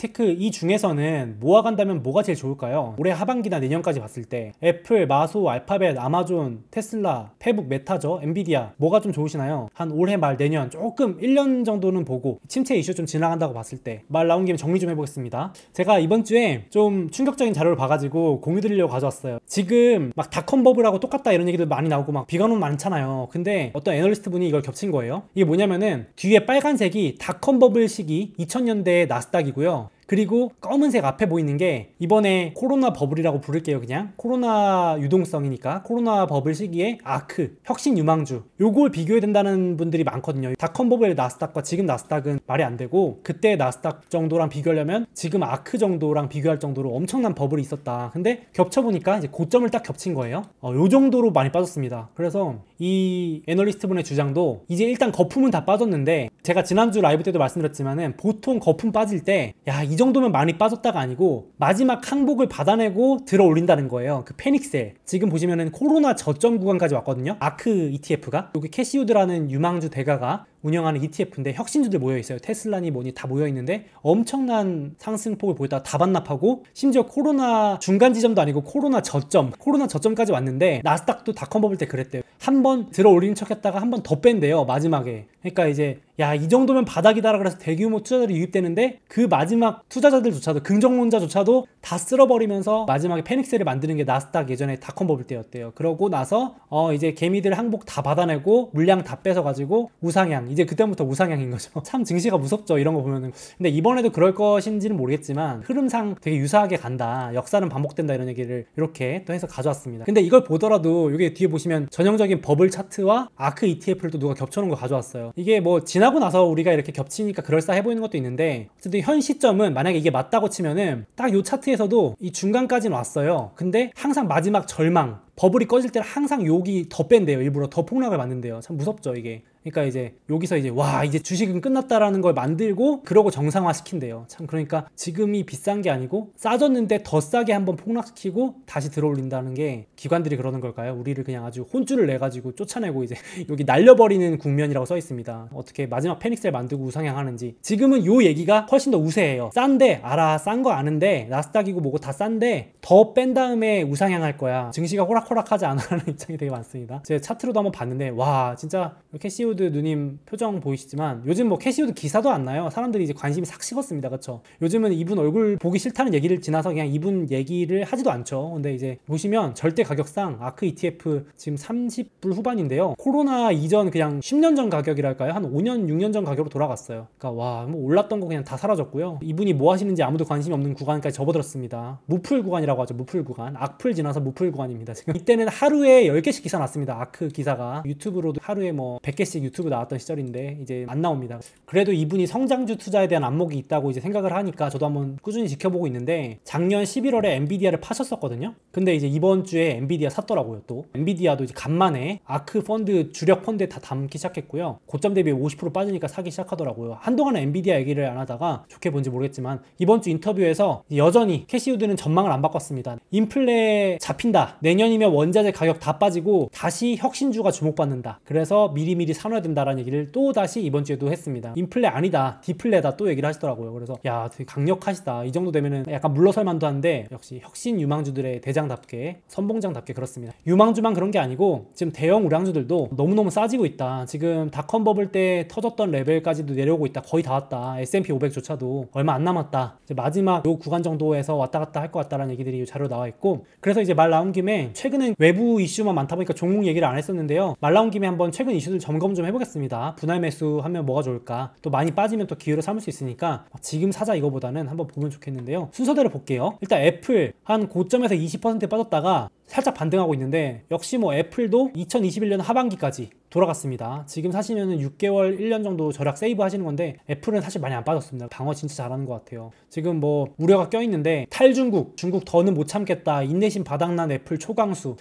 빅테크 이 중에서는 모아간다면 뭐가 제일 좋을까요? 올해 하반기나 내년까지 봤을 때 애플, 마소, 알파벳, 아마존, 테슬라, 페북, 메타죠, 엔비디아 뭐가 좀 좋으시나요? 한 올해 말 내년 조금 1년 정도는 보고 침체 이슈 좀 지나간다고 봤을 때 말 나온 김에 정리 좀 해보겠습니다. 제가 이번 주에 좀 충격적인 자료를 봐가지고 공유 드리려고 가져왔어요. 지금 막 닷컴 버블하고 똑같다 이런 얘기도 많이 나오고 막 비관론 많잖아요. 근데 어떤 애널리스트 분이 이걸 겹친 거예요. 이게 뭐냐면은 뒤에 빨간색이 닷컴 버블 시기 2000년대의 나스닥이고요. 그리고 검은색 앞에 보이는 게 이번에 코로나 버블이라고 부를게요. 그냥 코로나 유동성이니까 코로나 버블 시기에 아크, 혁신 유망주 요걸 비교해야 된다는 분들이 많거든요. 닷컴 버블의 나스닥과 지금 나스닥은 말이 안 되고 그때 나스닥 정도랑 비교하려면 지금 아크 정도랑 비교할 정도로 엄청난 버블이 있었다. 근데 겹쳐보니까 이제 고점을 딱 겹친 거예요. 요 정도로 많이 빠졌습니다. 그래서 이 애널리스트 분의 주장도 이제 일단 거품은 다 빠졌는데 제가 지난주 라이브 때도 말씀드렸지만은 보통 거품 빠질 때 이 정도면 많이 빠졌다가 아니고 마지막 항복을 받아내고 들어 올린다는 거예요. 그 패닉셀 지금 보시면은 코로나 저점 구간까지 왔거든요. 아크 ETF가 여기 캐시우드라는 유망주 대가가 운영하는 ETF인데 혁신주들 모여있어요. 테슬라니 뭐니 다 모여있는데 엄청난 상승폭을 보이다가 다 반납하고 심지어 코로나 중간 지점도 아니고 코로나 저점까지 왔는데 나스닥도 닷컴 버블 때 그랬대요. 한번 들어 올리는 척 했다가 한 번 더 뺀대요. 마지막에. 그러니까 이제 이 정도면 바닥이다 그래서 대규모 투자자들이 유입되는데 그 마지막 투자자들조차도 긍정론자조차도 다 쓸어버리면서 마지막에 패닉셀을 만드는 게 나스닥 예전에 닷컴 버블 때였대요. 그러고 나서 이제 개미들 항복 다 받아내고 물량 다 뺏어가지고 우상향 이제 그때부터 우상향인 거죠. 참 증시가 무섭죠. 이런 거 보면은. 근데 이번에도 그럴 것인지는 모르겠지만 흐름상 되게 유사하게 간다. 역사는 반복된다 이런 얘기를 이렇게 또 해서 가져왔습니다. 근데 이걸 보더라도 여기 뒤에 보시면 전형적인 버블 차트와 아크 ETF를 또 누가 겹쳐놓은 거 가져왔어요. 이게 뭐 지나고 나서 우리가 이렇게 겹치니까 그럴싸해 보이는 것도 있는데 어쨌든 현 시점은 만약에 이게 맞다고 치면은 딱 요 차트에서도 이 중간까지는 왔어요. 근데 항상 마지막 절망 버블이 꺼질 때는 항상 여기 더 뺀대요. 일부러 더 폭락을 만든대요. 참 무섭죠 이게. 그러니까 이제 여기서 이제 이제 주식은 끝났다라는 걸 만들고 그러고 정상화 시킨대요. 참 그러니까 지금이 비싼 게 아니고 싸졌는데 더 싸게 한번 폭락시키고 다시 들어올린다는 게 기관들이 그러는 걸까요? 우리를 그냥 아주 혼쭐을 내가지고 쫓아내고 이제 여기 날려버리는 국면이라고 써 있습니다. 어떻게 마지막 패닉셀 만들고 우상향하는지. 지금은 요 얘기가 훨씬 더 우세해요. 싼데 알아, 싼 거 아는데 나스닥이고 뭐고 다 싼데 더 뺀 다음에 우상향할 거야. 증시가 호락호락하지 않아라는 입장이 되게 많습니다. 제가 차트로도 한번 봤는데 진짜 캐시우드 누님 표정 보이시지만 요즘 뭐 캐시우드 기사도 안 나요. 사람들이 이제 관심이 싹 식었습니다. 그쵸? 요즘은 이분 얼굴 보기 싫다는 얘기를 지나서 그냥 이분 얘기를 하지도 않죠. 근데 이제 보시면 절대 가격상 아크 ETF 지금 30불 후반인데요. 코로나 이전 그냥 10년 전 가격이랄까요? 한 5년, 6년 전 가격으로 돌아갔어요. 그러니까 뭐 올랐던 거 그냥 다 사라졌고요. 이분이 뭐 하시는지 아무도 관심이 없는 구간까지 접어들었습니다. 무풀 구간이라고 하죠. 무풀 구간. 악풀 지나서 무풀 구간입니다. 지금 이때는 하루에 10개씩 기사 났습니다. 아크 기사가. 유튜브로도 하루에 뭐 100개씩 유튜브 나왔던 시절인데 이제 안 나옵니다. 그래도 이분이 성장주 투자에 대한 안목이 있다고 이제 생각을 하니까 저도 한번 꾸준히 지켜보고 있는데 작년 11월에 엔비디아를 파셨었거든요. 근데 이제 이번 주에 엔비디아 샀더라고요. 또 엔비디아도 이제 간만에 아크 펀드 주력 펀드에 다 담기 시작했고요. 고점 대비 50% 빠지니까 사기 시작하더라고요. 한동안은 엔비디아 얘기를 안 하다가 좋게 본지 모르겠지만 이번 주 인터뷰에서 여전히 캐시우드는 전망을 안 바꿨습니다. 인플레 잡힌다. 내년이면 원자재 가격 다 빠지고 다시 혁신주가 주목받는다. 그래서 미리미리 사놔야 된다라는 얘기를 또 다시 이번 주에도 했습니다. 인플레 아니다, 디플레다 또 얘기를 하시더라고요. 그래서 되게 강력하시다. 이 정도 되면은 약간 물러설 만도 한데 역시 혁신 유망주들의 대장답게 선봉장답게 그렇습니다. 유망주만 그런 게 아니고 지금 대형 우량주들도 너무너무 싸지고 있다. 지금 닷컴 버블 때 터졌던 레벨까지도 내려오고 있다. 거의 다 왔다. S&P 500조차도 얼마 안 남았다. 이제 마지막 요 구간 정도에서 왔다 갔다 할 것 같다라는 얘기들이 자료 나와 있고 그래서 이제 말 나온 김에 최근엔 외부 이슈만 많다 보니까 종목 얘기를 안 했었는데요. 말 나온 김에 한번 최근 이슈들 점검 좀 해보겠습니다. 분할 매수 하면 뭐가 좋을까? 또 많이 빠지면 또 기회로 삼을 수 있으니까 지금 사자 이거보다는 한번 보면 좋겠는데요. 순서대로 볼게요. 일단 애플 한 고점에서 20% 빠졌다가 살짝 반등하고 있는데 역시 뭐 애플도 2021년 하반기까지 돌아갔습니다. 지금 사시면은 6개월, 1년 정도 절약 세이브 하시는 건데 애플은 사실 많이 안 빠졌습니다. 방어 진짜 잘하는 것 같아요. 지금 뭐 우려가 껴있는데 탈중국, 중국 더는 못 참겠다. 인내심 바닥난 애플 초강수.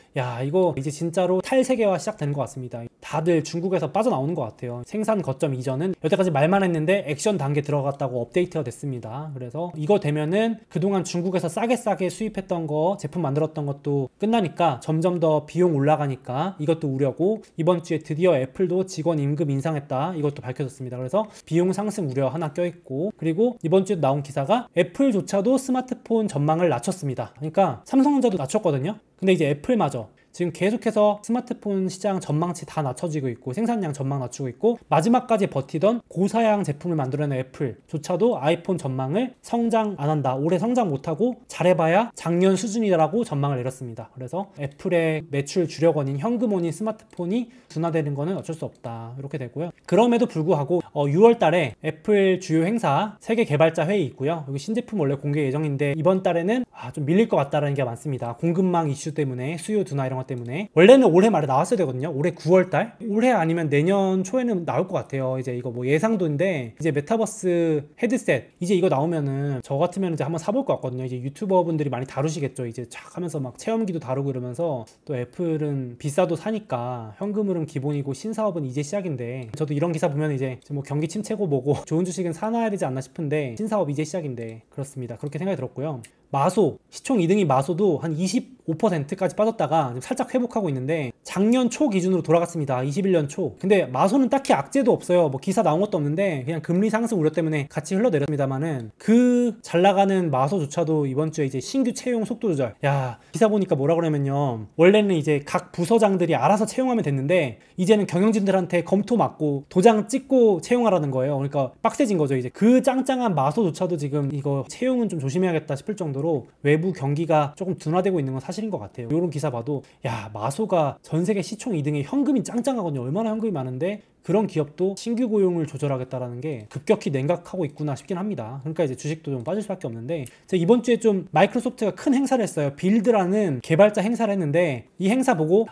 이거 이제 진짜로 탈세계화 시작되는 것 같습니다. 다들 중국에서 빠져나오는 것 같아요. 생산 거점 이전은 여태까지 말만 했는데 액션 단계 들어갔다고 업데이트가 됐습니다. 그래서 이거 되면은 그동안 중국에서 싸게 수입했던 거, 제품 만들었던 것도 끝나니까 점점 더 비용 올라가니까 이것도 우려고 이번 주에 드디어 드디어 애플도 직원 임금 인상했다. 이것도 밝혀졌습니다. 그래서 비용 상승 우려 하나 껴있고, 그리고 이번 주에 나온 기사가 애플조차도 스마트폰 전망을 낮췄습니다. 그러니까 삼성전자도 낮췄거든요. 근데 이제 애플마저 지금 계속해서 스마트폰 시장 전망치 다 낮춰지고 있고 생산량 전망 낮추고 있고 마지막까지 버티던 고사양 제품을 만들어낸 애플조차도 아이폰 전망을 성장 안 한다. 올해 성장 못하고 잘해봐야 작년 수준이라고 전망을 내렸습니다. 그래서 애플의 매출 주력원인 현금원인 스마트폰이 둔화되는 거는 어쩔 수 없다. 이렇게 되고요. 그럼에도 불구하고 6월 달에 애플 주요 행사 세계 개발자 회의 있고요. 여기 신제품 원래 공개 예정인데 이번 달에는 좀 밀릴 것 같다라는 게 많습니다. 공급망 이슈 때문에 수요 둔화 이런 것 때문에 원래는 올해 말에 나왔어야 되거든요. 올해 9월달? 올해 아니면 내년 초에는 나올 것 같아요. 이제 이거 뭐 예상도인데 이제 메타버스 헤드셋 이제 이거 나오면은 저 같으면 이제 한번 사볼 것 같거든요. 이제 유튜버 분들이 많이 다루시겠죠. 이제 쫙 하면서 막 체험기도 다루고 이러면서 또 애플은 비싸도 사니까 현금흐름 기본이고 신사업은 이제 시작인데 저도 이런 기사 보면 이제 뭐 경기 침체고 뭐고 좋은 주식은 사놔야 되지 않나 싶은데 신사업 이제 시작인데 그렇습니다. 그렇게 생각이 들었고요. 마소, 시총 2등이 마소도 한 25%까지 빠졌다가 지금 살짝 회복하고 있는데 작년 초 기준으로 돌아갔습니다. 21년 초. 근데 마소는 딱히 악재도 없어요. 뭐 기사 나온 것도 없는데 그냥 금리 상승 우려 때문에 같이 흘러내렸습니다만은 그 잘 나가는 마소조차도 이번 주에 이제 신규 채용 속도 조절. 야, 기사 보니까 뭐라 그러냐면요. 원래는 이제 각 부서장들이 알아서 채용하면 됐는데 이제는 경영진들한테 검토 맡고 도장 찍고 채용하라는 거예요. 그러니까 빡세진 거죠. 이제 그 짱짱한 마소조차도 지금 이거 채용은 좀 조심해야겠다 싶을 정도로 외부 경기가 조금 둔화되고 있는 건 사실인 것 같아요. 이런 기사 봐도 야, 마소가 전 세계 시총 2등에 현금이 짱짱하거든요. 얼마나 현금이 많은데 그런 기업도 신규 고용을 조절하겠다라는 게 급격히 냉각하고 있구나 싶긴 합니다. 그러니까 이제 주식도 좀 빠질 수밖에 없는데 제가 이번 주에 좀 마이크로소프트가 큰 행사를 했어요. 빌드라는 개발자 행사를 했는데 이 행사 보고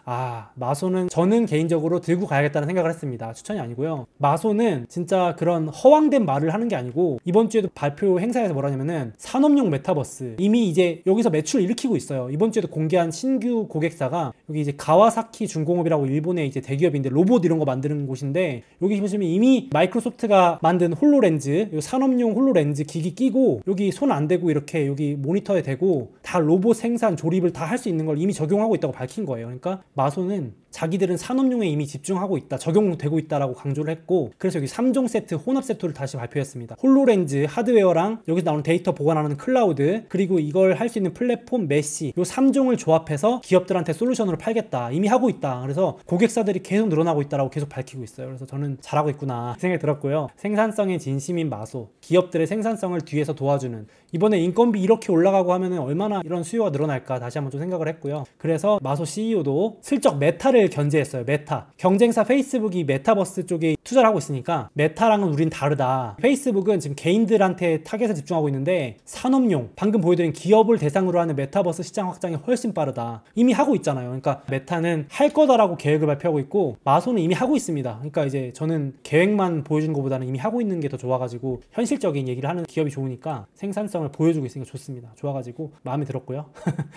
마소는 저는 개인적으로 들고 가야겠다는 생각을 했습니다. 추천이 아니고요. 마소는 진짜 그런 허황된 말을 하는 게 아니고 이번 주에도 발표 행사에서 뭐라냐면은 산업용 메타버스 이미 이제 여기서 매출을 일으키고 있어요. 이번 주에도 공개한 신규 고객사가 여기 이제 가와사키 중공업이라고 일본의 이제 대기업인데 로봇 이런 거 만드는 곳인데 여기 보시면 이미 마이크로소프트가 만든 홀로렌즈, 산업용 홀로렌즈 기기 끼고 여기 손 안 대고 이렇게 여기 모니터에 대고 다 로봇 생산 조립을 다 할 수 있는 걸 이미 적용하고 있다고 밝힌 거예요. 그러니까 마소는 자기들은 산업용에 이미 집중하고 있다, 적용되고 있다라고 강조를 했고 그래서 여기 3종 세트, 혼합 세트를 다시 발표했습니다. 홀로렌즈, 하드웨어랑 여기서 나오는 데이터 보관하는 클라우드 그리고 이걸 할 수 있는 플랫폼 메시 요 3종을 조합해서 기업들한테 솔루션으로 팔겠다. 이미 하고 있다. 그래서 고객사들이 계속 늘어나고 있다라고 계속 밝히고 있어요. 그래서 저는 잘하고 있구나 생각이 들었고요. 생산성에 진심인 마소, 기업들의 생산성을 뒤에서 도와주는 이번에 인건비 이렇게 올라가고 하면은 얼마나 이런 수요가 늘어날까 다시 한번 좀 생각을 했고요. 그래서 마소 CEO도 슬쩍 메타를 견제했어요. 메타. 경쟁사 페이스북이 메타버스 쪽에 투자를 하고 있으니까 메타랑은 우린 다르다. 페이스북은 지금 개인들한테 타겟을 집중하고 있는데 산업용, 방금 보여드린 기업을 대상으로 하는 메타버스 시장 확장이 훨씬 빠르다. 이미 하고 있잖아요. 그러니까 메타는 할 거다라고 계획을 발표하고 있고 마소는 이미 하고 있습니다. 그러니까 이제 저는 계획만 보여주는 것보다는 이미 하고 있는 게 더 좋아가지고 현실적인 얘기를 하는 기업이 좋으니까 생산성을 보여주고 있으니까 좋습니다. 좋아가지고 마음에 들었고요.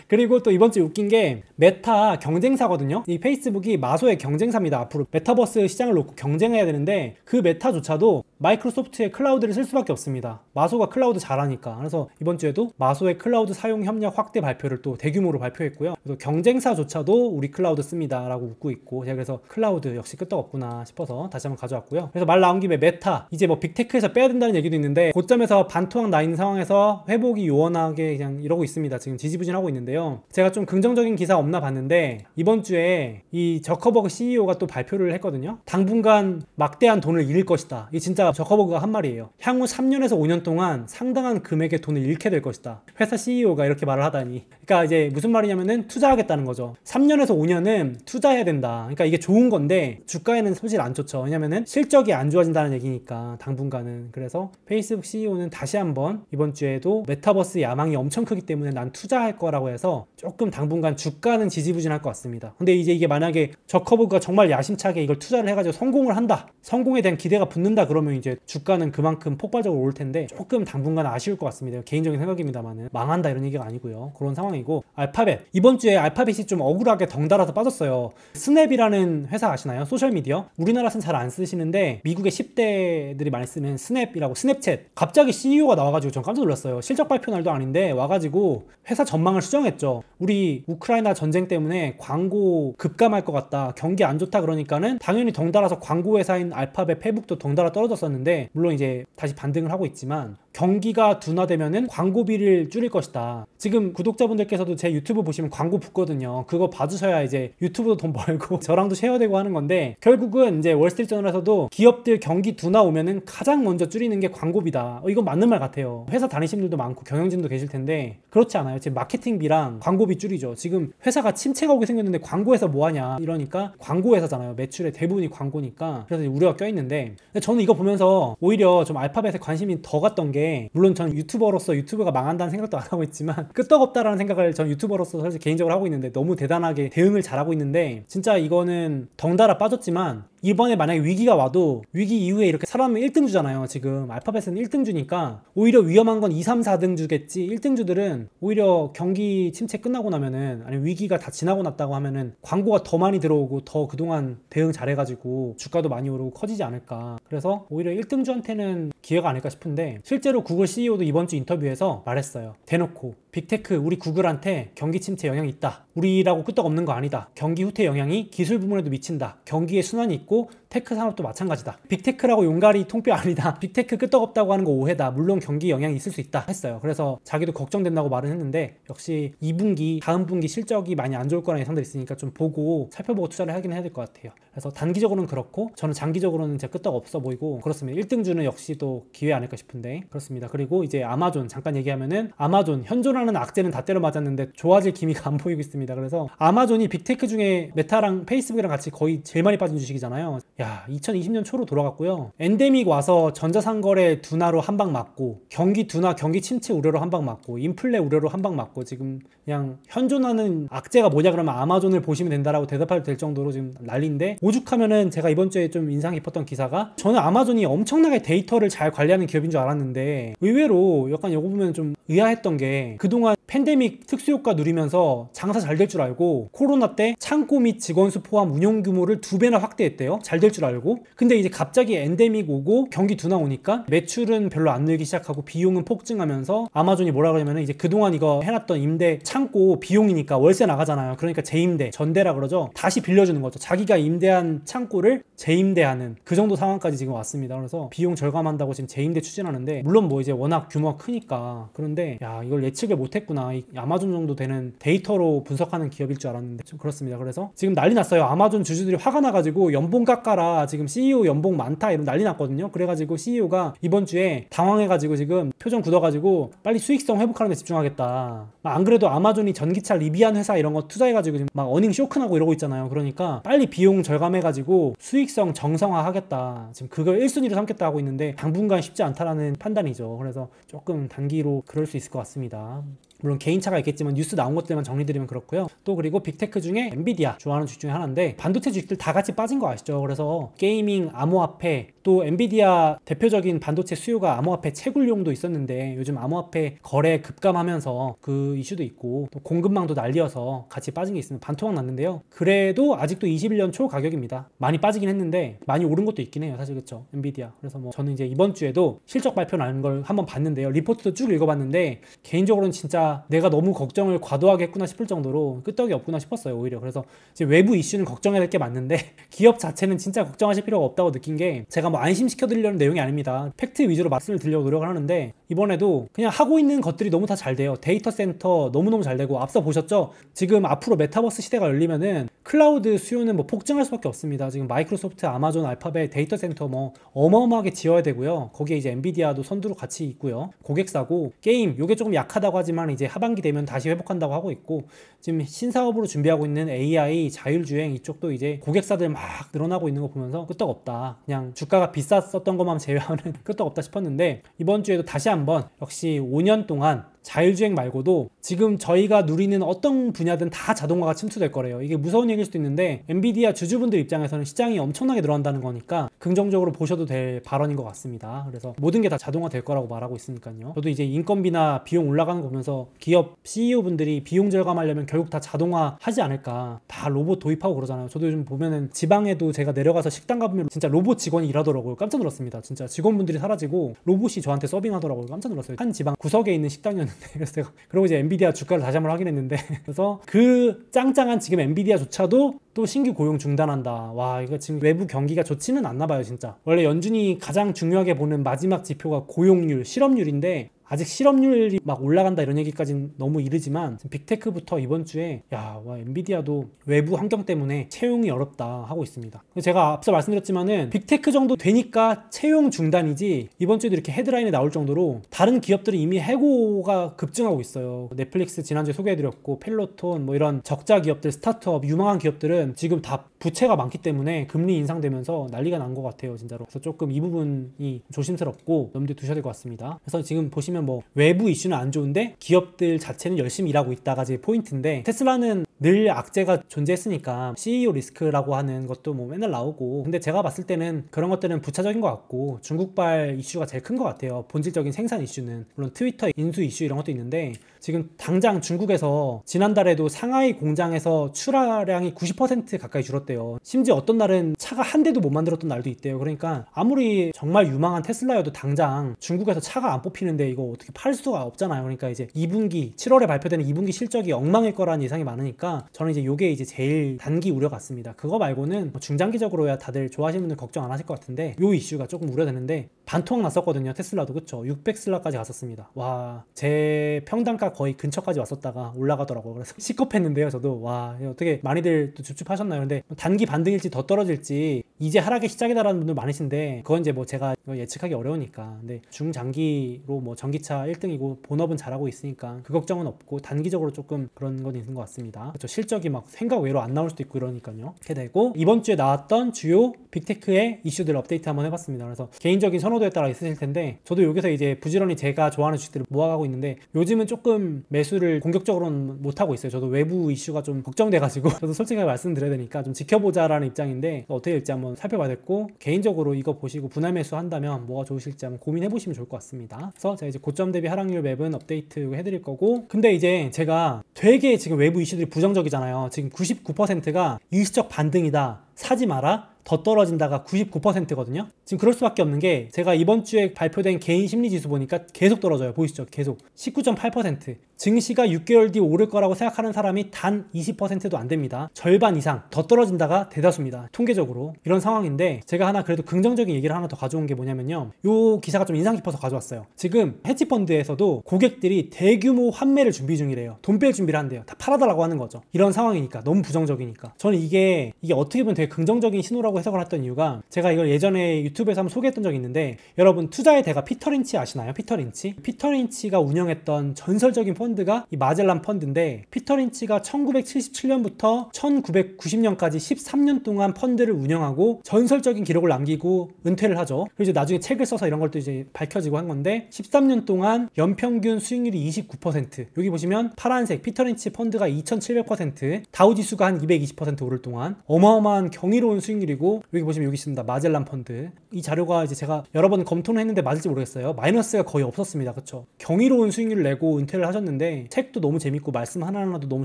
그리고 또 이번 주에 웃긴 게 메타 경쟁사거든요. 이 페이스북이 마소의 경쟁사입니다. 앞으로 메타버스 시장을 놓고 경쟁해야 되는데 그 메타조차도 마이크로소프트의 클라우드를 쓸 수밖에 없습니다. 마소가 클라우드 잘하니까. 그래서 이번 주에도 마소의 클라우드 사용 협력 확대 발표를 또 대규모로 발표했고요. 그래서 경쟁사조차도 우리 클라우드 씁니다 라고 웃고 있고 제가 그래서 클라우드 역시 끄떡없구나 싶어서 다시 한번 가져왔고요. 그래서 말 나온 김에 메타 이제 뭐 빅테크에서 빼야 된다는 얘기도 있는데 고점에서 반토막 나 있는 상황에서 회복이 요원하게 그냥 이러고 있습니다. 지금 지지부진하고 있는데요. 제가 좀 긍정적인 기사 없나 봤는데 이번 주에 이 저커버그 CEO가 또 발표를 했거든요. 당분간 막대한 돈을 잃을 것이다. 이게 진짜 저커버그가 한 말이에요. 향후 3년에서 5년 동안 상당한 금액의 돈을 잃게 될 것이다. 회사 CEO가 이렇게 말을 하다니. 그러니까 이제 무슨 말이냐면은 투자하겠다는 거죠. 3년에서 5년은 투자해야 된다. 그러니까 이게 좋은 건데 주가에는 사실 안 좋죠. 왜냐면은 실적이 안 좋아진다는 얘기니까 당분간은. 그래서 페이스북 CEO는 다시 한번 이번 주에도 메타버스 야망이 엄청 크기 때문에 난 투자할 거라고 해서 조금 당분간 주가는 지지부진할 것 같습니다. 근데 이제 이게 만약에 저커버그가 정말 야심차게 이걸 투자를 해가지고 성공을 한다. 성공에 대한 기대가 붙는다 그러면 이제 주가는 그만큼 폭발적으로 오를 텐데 조금 당분간 아쉬울 것 같습니다. 개인적인 생각입니다만은 망한다 이런 얘기가 아니고요. 그런 상황이고 알파벳 이번 주에 알파벳이 좀 억울하게 덩달아서 빠졌어요. 스냅이라는 회사 아시나요? 소셜미디어 우리나라에서는 잘 안 쓰시는데 미국의 10대들이 많이 쓰는 스냅이라고 스냅챗 갑자기 CEO가 나와가지고 전 깜짝 놀랐어요. 실적 발표 날도 아닌데 와가지고 회사 전망을 수정했죠. 우리 우크라이나 전쟁 때문에 광고 급감할 것 같다. 경기 안 좋다 그러니까는 당연히 덩달아서 광고 회사인 알파벳 페북도 덩달아 떨어졌었는데 물론 이제 다시 반등을 하고 있지만 경기가 둔화되면은 광고비를 줄일 것이다. 지금 구독자분들께서도 제 유튜브 보시면 광고 붙거든요. 그거 봐주셔야 이제 유튜브도 돈 벌고 저랑도 쉐어되고 하는 건데 결국은 이제 월스트리트저널에서도 기업들 경기 둔화 오면은 가장 먼저 줄이는 게 광고비다. 이건 맞는 말 같아요. 회사 다니시는 분들도 많고 경영진도 계실 텐데 그렇지 않아요. 지금 마케팅비랑 광고비 줄이죠. 지금 회사가 침체가 오게 생겼는데 광고회사 뭐하냐 이러니까 광고회사잖아요. 매출의 대부분이 광고니까 그래서 우려가 껴있는데 저는 이거 보면서 오히려 좀 알파벳에 관심이 더 갔던 게 물론 전 유튜버로서 유튜브가 망한다는 생각도 안 하고 있지만 끄떡없다라는 생각을 전 유튜버로서 사실 개인적으로 하고 있는데 너무 대단하게 대응을 잘하고 있는데 진짜 이거는 덩달아 빠졌지만 이번에 만약에 위기가 와도 위기 이후에 이렇게 사람은 1등주잖아요. 지금 알파벳은 1등주니까 오히려 위험한 건 2, 3, 4등주겠지 1등주들은 오히려 경기 침체 끝나고 나면은 아니 위기가 다 지나고 났다고 하면은 광고가 더 많이 들어오고 더 그동안 대응 잘해가지고 주가도 많이 오르고 커지지 않을까. 그래서 오히려 1등주한테는 기회가 아닐까 싶은데 실제로 구글 CEO도 이번 주 인터뷰에서 말했어요. 대놓고 빅테크 우리 구글한테 경기 침체 영향이 있다. 우리라고 끄떡없는 거 아니다. 경기 후퇴 영향이 기술 부문에도 미친다. 경기에 순환이 있고 테크 산업도 마찬가지다. 빅테크라고 용가리 통뼈 아니다. 빅테크 끄떡없다고 하는 거 오해다. 물론 경기 영향이 있을 수 있다 했어요. 그래서 자기도 걱정된다고 말은 했는데 역시 2분기 다음 분기 실적이 많이 안 좋을 거라는 예상들이 있으니까 좀 보고 살펴보고 투자를 하긴 해야 될 것 같아요. 그래서 단기적으로는 그렇고 저는 장기적으로는 진짜 끄떡없어 보이고 그렇습니다. 1등주는 역시 또 기회 아닐까 싶은데 그렇습니다. 그리고 이제 아마존 잠깐 얘기하면은 아마존 현존하는 악재는 다 때려 맞았는데 좋아질 기미가 안 보이고 있습니다. 그래서 아마존이 빅테크 중에 메타랑 페이스북이랑 같이 거의 제일 많이 빠진 주식이잖아요. 야 2020년 초로 돌아갔고요. 엔데믹 와서 전자상거래 둔화로 한 방 맞고 경기 둔화 경기 침체 우려로 한 방 맞고 인플레 우려로 한 방 맞고 지금 그냥 현존하는 악재가 뭐냐 그러면 아마존을 보시면 된다라고 대답해도 될 정도로 지금 난리인데 오죽하면은 제가 이번 주에 좀 인상 깊었던 기사가 저는 아마존이 엄청나게 데이터를 잘 관리하는 기업인 줄 알았는데 의외로 약간 이거 보면 좀 의아했던 게 그동안 팬데믹 특수효과 누리면서 장사 잘 될 줄 알고 코로나 때 창고 및 직원 수 포함 운영 규모를 2배나 확대했대요. 잘 될 줄 알고. 근데 이제 갑자기 엔데믹 오고 경기 둔화 오니까 매출은 별로 안 늘기 시작하고 비용은 폭증하면서 아마존이 뭐라 그러냐면 이제 그동안 이거 해놨던 임대 창고 비용이니까 월세 나가잖아요. 그러니까 재임대, 전대라 그러죠. 다시 빌려주는 거죠. 자기가 임대한 창고를 재임대하는 그 정도 상황까지 지금 왔습니다. 그래서 비용 절감한다고 지금 재임대 추진하는데 물론 뭐 이제 워낙 규모가 크니까 그런데 야 이걸 예측을 못했구나. 이 아마존 정도 되는 데이터로 분석하는 기업일 줄 알았는데 좀 그렇습니다. 그래서 지금 난리 났어요. 아마존 주주들이 화가 나가지고 연봉 깎아라. 지금 CEO 연봉 많다 이런 난리 났거든요. 그래가지고 CEO가 이번 주에 당황해가지고 지금 표정 굳어가지고 빨리 수익성 회복하는 데 집중하겠다. 안 그래도 아마존이 전기차 리비안 회사 이런 거 투자해가지고 지금 막 어닝 쇼크나고 이러고 있잖아요. 그러니까 빨리 비용 절감해가지고 수익성 정상화하겠다. 지금 그걸 1순위로 삼겠다 하고 있는데 당분간 쉽지 않다라는 판단이죠. 그래서 조금 단기로 그럴 수 있을 것 같습니다. 물론 개인차가 있겠지만 뉴스 나온 것들만 정리드리면 그렇고요. 또 그리고 빅테크 중에 엔비디아 좋아하는 주식 중에 하나인데 반도체 주식들 다 같이 빠진 거 아시죠? 그래서 게이밍, 암호화폐 또 엔비디아 대표적인 반도체 수요가 암호화폐 채굴용도 있었는데 요즘 암호화폐 거래 급감하면서 그 이슈도 있고 또 공급망도 난리여서 같이 빠진 게 있으면 반토막 났는데요. 그래도 아직도 21년 초 가격입니다. 많이 빠지긴 했는데 많이 오른 것도 있긴 해요. 사실 그렇죠. 엔비디아. 그래서 뭐 저는 이제 이번 주에도 실적 발표 나는 걸 한번 봤는데요. 리포트도 쭉 읽어봤는데 개인적으로는 진짜 내가 너무 걱정을 과도하게 했구나 싶을 정도로 끄떡이 없구나 싶었어요. 오히려. 그래서 이제 외부 이슈는 걱정해야 될 게 맞는데 기업 자체는 진짜 걱정하실 필요가 없다고 느낀 게 제가 뭐 안심시켜 드리려는 내용이 아닙니다. 팩트 위주로 말씀을 드리려고 노력을 하는데 이번에도 그냥 하고 있는 것들이 너무 다 잘 돼요. 데이터 센터 너무너무 잘 되고 앞서 보셨죠? 지금 앞으로 메타버스 시대가 열리면은 클라우드 수요는 뭐 폭증할 수밖에 없습니다. 지금 마이크로소프트, 아마존, 알파벳 데이터 센터 뭐 어마어마하게 지어야 되고요. 거기에 이제 엔비디아도 선두로 같이 있고요. 고객사고 게임 요게 조금 약하다고 하지만 이제 하반기 되면 다시 회복한다고 하고 있고 지금 신사업으로 준비하고 있는 AI, 자율주행 이쪽도 이제 고객사들 막 늘어나고 있는 거 보면서 끄떡없다. 그냥 주가가 비쌌었던 것만 제외하면 끄떡없다 싶었는데 이번 주에도 다시 한번 역시 5년 동안 자율주행 말고도 지금 저희가 누리는 어떤 분야든 다 자동화가 침투될 거래요. 이게 무서운 얘기일 수도 있는데 엔비디아 주주분들 입장에서는 시장이 엄청나게 늘어난다는 거니까 긍정적으로 보셔도 될 발언인 것 같습니다. 그래서 모든 게 다 자동화 될 거라고 말하고 있으니까요. 저도 이제 인건비나 비용 올라가는 거 보면서 기업 CEO분들이 비용 절감하려면 결국 다 자동화 하지 않을까. 다 로봇 도입하고 그러잖아요. 저도 요즘 보면은 지방에도 제가 내려가서 식당 가보면 진짜 로봇 직원이 일하더라고요. 깜짝 놀랐습니다. 진짜 직원분들이 사라지고 로봇이 저한테 서빙하더라고요. 깜짝 놀랐어요. 한 지방 구석에 있는 식당이었는데 그래서 제가 그러고 이제 엔비디아 주가를 다시 한번 확인했는데 그래서 그 짱짱한 지금 엔비디아조차도 또 신규 고용 중단한다. 와, 이거 지금 외부 경기가 좋지는 않나 봐요, 진짜. 원래 연준이 가장 중요하게 보는 마지막 지표가 고용률, 실업률인데 아직 실업률이 막 올라간다 이런 얘기까지는 너무 이르지만 빅테크부터 이번 주에 엔비디아도 외부 환경 때문에 채용이 어렵다 하고 있습니다. 제가 앞서 말씀드렸지만은 빅테크 정도 되니까 채용 중단이지 이번 주에도 이렇게 헤드라인에 나올 정도로 다른 기업들은 이미 해고가 급증하고 있어요. 넷플릭스 지난주에 소개해드렸고 펠로톤 뭐 이런 적자 기업들, 스타트업, 유망한 기업들은 지금 다 부채가 많기 때문에 금리 인상되면서 난리가 난 것 같아요, 진짜로. 그래서 조금 이 부분이 조심스럽고 염두에 두셔야 될 것 같습니다. 그래서 지금 보시면 뭐 외부 이슈는 안 좋은데 기업들 자체는 열심히 일하고 있다가 제 포인트인데 테슬라는 늘 악재가 존재했으니까 CEO 리스크라고 하는 것도 뭐 맨날 나오고 근데 제가 봤을 때는 그런 것들은 부차적인 것 같고 중국발 이슈가 제일 큰 것 같아요. 본질적인 생산 이슈는 물론 트위터 인수 이슈 이런 것도 있는데 지금 당장 중국에서 지난달에도 상하이 공장에서 출하량이 90% 가까이 줄었대요. 심지어 어떤 날은 차가 한 대도 못 만들었던 날도 있대요. 그러니까 아무리 정말 유망한 테슬라여도 당장 중국에서 차가 안 뽑히는데 이거 어떻게 팔 수가 없잖아요. 그러니까 이제 2분기 7월에 발표되는 2분기 실적이 엉망일 거라는 예상이 많으니까 저는 이제 요게 이제 제일 단기 우려 같습니다. 그거 말고는 뭐 중장기적으로야 다들 좋아하시는 분들 걱정 안 하실 것 같은데 요 이슈가 조금 우려되는데 반토막 났었거든요. 테슬라도 그쵸? 600슬라까지 갔었습니다. 와, 제 평단가 거의 근처까지 왔었다가 올라가더라고요. 그래서 시겁했는데요. 저도 와, 어떻게 많이들 또 줍줍하셨나요? 근데 단기 반등일지 더 떨어질지 이제 하락의 시작이다라는 분들 많으신데 그건 이제 뭐 제가 예측하기 어려우니까 근데 중장기로 뭐 전기차 1등이고 본업은 잘하고 있으니까 그 걱정은 없고 단기적으로 조금 그런 건 있는 것 같습니다. 그렇죠? 실적이 막 생각 외로 안 나올 수도 있고 이러니까요. 이렇게 되고 이번 주에 나왔던 주요 빅테크의 이슈들 업데이트 한번 해봤습니다. 그래서 개인적인 선호도에 따라 있으실 텐데 저도 여기서 이제 부지런히 제가 좋아하는 주식들을 모아가고 있는데 요즘은 조금 매수를 공격적으로는 못하고 있어요. 저도 외부 이슈가 좀 걱정돼가지고 저도 솔직하게 말씀드려야 되니까 좀 지켜보자라는 입장인데 어떻게 될지 한번 살펴봐야겠고 개인적으로 이거 보시고 분할 매수 한다면 뭐가 좋으실지 한번 고민해보시면 좋을 것 같습니다. 그래서 제가 이제 고점 대비 하락률 맵은 업데이트 해드릴 거고 근데 이제 제가 되게 지금 외부 이슈들이 부정적이잖아요. 지금 99%가 일시적 반등이다. 사지 마라. 더 떨어진다가 99%거든요. 지금 그럴 수밖에 없는 게 제가 이번 주에 발표된 개인 심리지수 보니까 계속 떨어져요. 보이시죠? 계속 19.8%. 증시가 6개월 뒤 오를 거라고 생각하는 사람이 단 20%도 안 됩니다. 절반 이상 더 떨어진다가 대다수입니다. 통계적으로. 이런 상황인데 제가 하나 그래도 긍정적인 얘기를 하나 더 가져온 게 뭐냐면요. 요 기사가 좀 인상 깊어서 가져왔어요. 지금 헤지펀드에서도 고객들이 대규모 환매를 준비 중이래요. 돈 뺄 준비를 한대요. 다 팔아달라고 하는 거죠. 이런 상황이니까 너무 부정적이니까. 저는 이게 어떻게 보면 되게 긍정적인 신호라고 해석을 했던 이유가 제가 이걸 예전에 유튜브에서 한번 소개했던 적이 있는데 여러분 투자의 대가 피터 린치 아시나요? 피터 린치? 피터 린치가 운영했던 전설적인 펀드가 이 마젤란 펀드인데 피터 린치가 1977년부터 1990년까지 13년 동안 펀드를 운영하고 전설적인 기록을 남기고 은퇴를 하죠. 그리고 이제 나중에 책을 써서 이런 걸 또 이제 밝혀지고 한 건데 13년 동안 연평균 수익률이 29%. 여기 보시면 파란색 피터 린치 펀드가 2700%, 다우지수가 한 220% 오를 동안 어마어마한 경이로운 수익률이고 여기 보시면 여기 있습니다. 마젤란 펀드. 이 자료가 이제 제가 여러 번 검토는 했는데 맞을지 모르겠어요. 마이너스가 거의 없었습니다. 그쵸? 경이로운 수익률을 내고 은퇴를 하셨는데 책도 너무 재밌고 말씀 하나하나도 너무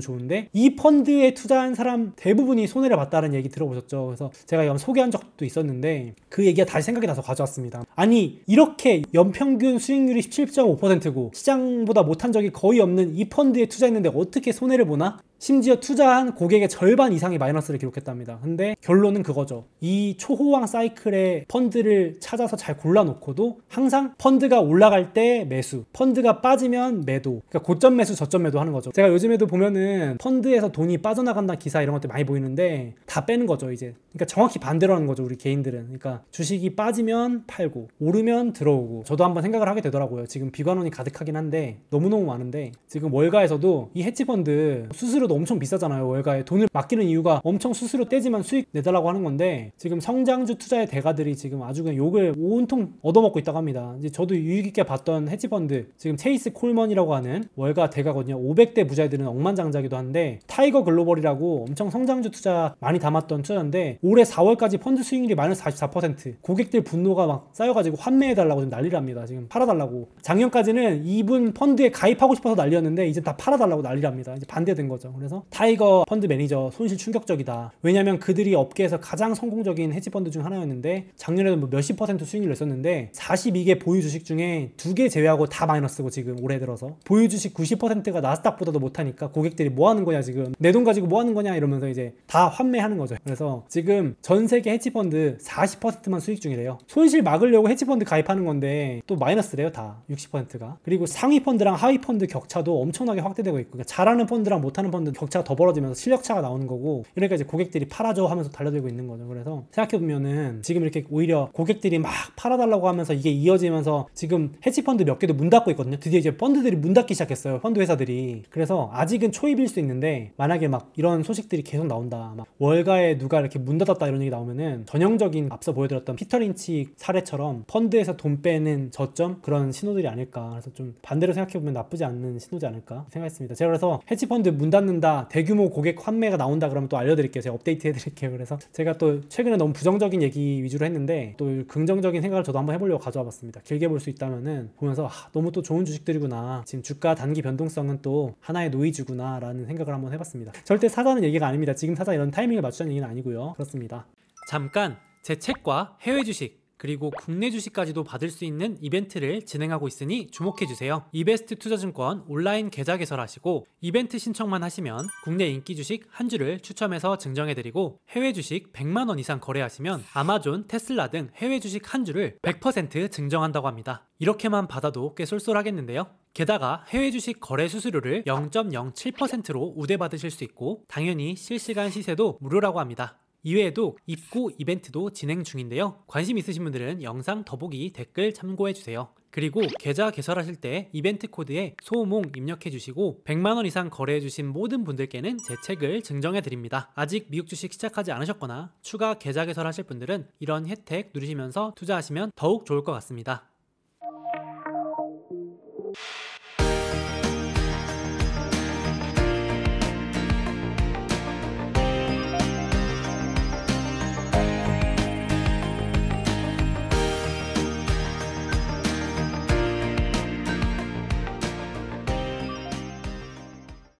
좋은데 이 펀드에 투자한 사람 대부분이 손해를 봤다는 얘기 들어보셨죠? 그래서 제가 이건 소개한 적도 있었는데 그 얘기가 다시 생각이 나서 가져왔습니다. 아니 이렇게 연평균 수익률이 17.5%고 시장보다 못한 적이 거의 없는 이 펀드에 투자했는데 어떻게 손해를 보나? 심지어 투자한 고객의 절반 이상이 마이너스를 기록했답니다. 근데 결론은 그거죠. 이 초호황 사이클의 펀드를 찾아서 잘 골라놓고도 항상 펀드가 올라갈 때 매수, 펀드가 빠지면 매도. 그러니까 고점 매수, 저점 매도 하는 거죠. 제가 요즘에도 보면은 펀드에서 돈이 빠져나간다는 기사 이런 것들 많이 보이는데 다 빼는 거죠, 이제. 그러니까 정확히 반대로 하는 거죠, 우리 개인들은. 그러니까 주식이 빠지면 팔고, 오르면 들어오고. 저도 한번 생각을 하게 되더라고요. 지금 비관론이 가득하긴 한데 너무너무 많은데 지금 월가에서도 이 헤지펀드 스스로 수수료도 엄청 비싸잖아요. 월가에 돈을 맡기는 이유가 엄청 수수료 떼지만 수익 내달라고 하는 건데, 지금 성장주 투자의 대가들이 지금 아주 그냥 욕을 온통 얻어먹고 있다고 합니다. 이제 저도 유익 있게 봤던 헤지펀드, 지금 체이스 콜먼이라고 하는 월가 대가거든요. 500대 부자들은 억만장자기도 한데, 타이거 글로벌이라고 엄청 성장주 투자 많이 담았던 투자인데 올해 4월까지 펀드 수익률이 마이너스 44%, 고객들 분노가 막 쌓여가지고 환매해달라고 지금 난리랍니다. 지금 팔아달라고. 작년까지는 이분 펀드에 가입하고 싶어서 난리였는데 이제 다 팔아달라고 난리랍니다. 이제 반대된 거죠. 그래서 타이거 펀드 매니저 손실 충격적이다. 왜냐면 그들이 업계에서 가장 성공적인 헤지펀드 중 하나였는데 작년에도 뭐 몇십 퍼센트 수익률 냈었는데 42개 보유 주식 중에 2개 제외하고 다 마이너스고, 지금 올해 들어서 보유 주식 90%가 나스닥보다도 못하니까 고객들이 뭐 하는 거냐, 지금 내 돈 가지고 뭐 하는 거냐 이러면서 이제 다 환매하는 거죠. 그래서 지금 전 세계 헤지펀드 40%만 수익 중이래요. 손실 막으려고 헤지펀드 가입하는 건데 또 마이너스래요, 다 60%가. 그리고 상위 펀드랑 하위 펀드 격차도 엄청나게 확대되고 있고, 그러니까 잘하는 펀드랑 못하는 펀드 격차가 더 벌어지면서 실력차가 나오는 거고, 그러니까 이제 고객들이 팔아줘 하면서 달려들고 있는 거죠. 그래서 생각해보면은 지금 이렇게 오히려 고객들이 막 팔아달라고 하면서 이게 이어지면서 지금 헤지펀드 몇 개도 문 닫고 있거든요. 드디어 이제 펀드들이 문 닫기 시작했어요, 펀드 회사들이. 그래서 아직은 초입일 수 있는데 만약에 막 이런 소식들이 계속 나온다, 막 월가에 누가 이렇게 문 닫았다 이런 얘기 나오면은 전형적인 앞서 보여드렸던 피터 린치 사례처럼 펀드에서 돈 빼는 저점, 그런 신호들이 아닐까. 그래서 좀 반대로 생각해보면 나쁘지 않는 신호지 않을까 생각했습니다. 제가 그래서 헤지펀드 문 닫는다, 대규모 고객 환매가 나온다 그러면 또 알려드릴게요. 제가 업데이트 해드릴게요. 그래서 제가 또 최근에 너무 부정적인 얘기 위주로 했는데 또 긍정적인 생각을 저도 한번 해보려고 가져와 봤습니다. 길게 볼 수 있다면은 보면서 너무 또 좋은 주식들이구나, 지금 주가 단기 변동성은 또 하나의 노이즈구나 라는 생각을 한번 해봤습니다. 절대 사자는 얘기가 아닙니다. 지금 사자 이런 타이밍을 맞추자는 얘기는 아니고요. 그렇습니다. 잠깐, 제 책과 해외 주식 그리고 국내 주식까지도 받을 수 있는 이벤트를 진행하고 있으니 주목해주세요. 이베스트 투자증권 온라인 계좌 개설하시고 이벤트 신청만 하시면 국내 인기 주식 한 주를 추첨해서 증정해드리고, 해외 주식 100만원 이상 거래하시면 아마존, 테슬라 등 해외 주식 한 주를 100% 증정한다고 합니다. 이렇게만 받아도 꽤 쏠쏠하겠는데요. 게다가 해외 주식 거래 수수료를 0.07%로 우대받으실 수 있고, 당연히 실시간 시세도 무료라고 합니다. 이외에도 입고 이벤트도 진행 중인데요. 관심 있으신 분들은 영상 더보기 댓글 참고해주세요. 그리고 계좌 개설하실 때 이벤트 코드에 소몽 입력해주시고 100만원 이상 거래해주신 모든 분들께는 제 책을 증정해드립니다. 아직 미국 주식 시작하지 않으셨거나 추가 계좌 개설하실 분들은 이런 혜택 누리시면서 투자하시면 더욱 좋을 것 같습니다.